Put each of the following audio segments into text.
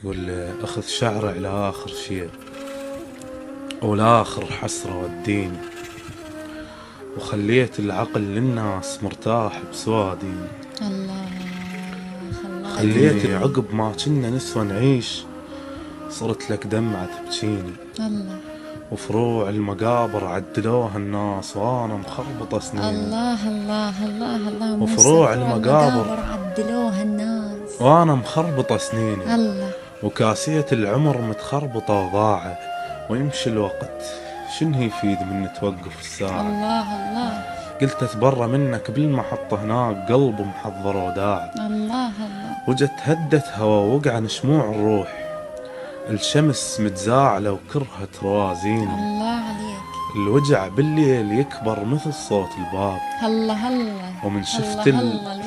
يقول أخذ شعري على آخر شيء والآخر حسرة وديني، وخليت العقل للناس مرتاح بسوادي. الله الله خليتني عقب ما كنا نسوى نعيش صرت لك دمعة تبجيني. الله وفروع المقابر عدلوها الناس وانا مخربطة سنين. الله الله الله الله موسى. وفروع المقابر عدلوها الناس وانا مخربطة سنيني. الله. وكاسية العمر متخربطة وضاعة، ويمشي الوقت شنو يفيد من توقف الساعة. الله الله. قلت اتبرى منك بالمحطة هناك قلب محضر وداع. الله الله. وجت هدت هوا وقع شموع الروح، الشمس متزاعلة وكرهت روازيني. الله عليك. الوجع بالليل يكبر مثل صوت الباب. الله الله. ومن شفت الله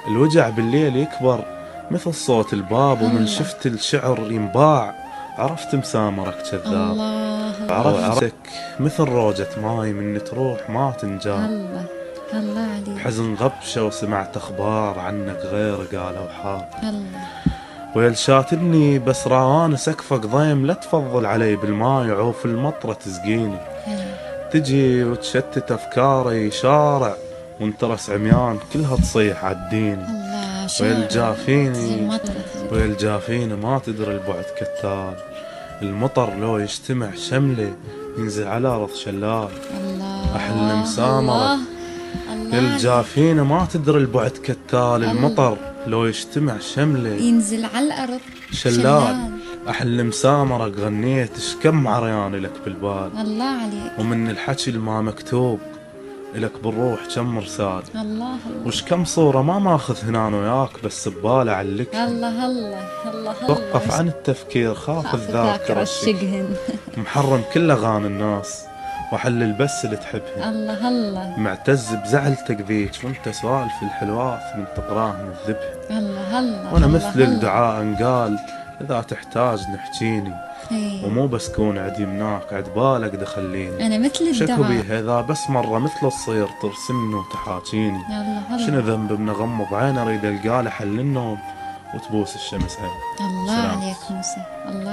الوجع بالليل يكبر مثل صوت الباب. ومن شفت الشعر ينباع عرفت مسامرك كذاب. الله. عرفتك مثل روجة ماي من تروح ما تنجاب. الله الله عليك. حزن غبشة وسمعت اخبار عنك غير قالوا حال. الله. ويلشاتني بس راوان سقفك ضيم لا تفضل علي بالماي وعوف المطرة تسقيني. تجي وتشتت افكاري شارع وانترس عميان كلها تصيح عالدين. ويلجافيني ما تدري البعد كتال، المطر لو يجتمع شمله ينزل على ارض شلال. احل مسامرك يلجافيني ما تدري البعد كتال، المطر لو يجتمع شمله ينزل على الارض شلال. احل مسامرك غنيت شكم عرياني لك بالبال. الله عليك. ومن الحكي الما مكتوب لك بالروح كم مرسال. الله الله. وش كم صورة ما ماخذ هنا وياك بس ببالي علك. الله الله الله. توقف عن التفكير خاف الذاكرة الشقهن. محرم كل اغاني الناس وحلل بس اللي تحبهن. الله الله. معتز بزعلتك ذيك وانت سوالف الحلوات من تقراه من الذبح. الله الله. وانا مثل الدعاء قال اذا تحتاج نحجيني. ومو بس كون عديمناك عدبالك دخليني. انا مثل الدعاء شكو بيه اذا بس مرة مثل الصير ترسمني وتحاكيني. شنو ذنب من اغمض عين اريد القاله حل النوم وتبوس الشمس عين. الله عليك موسى. الله.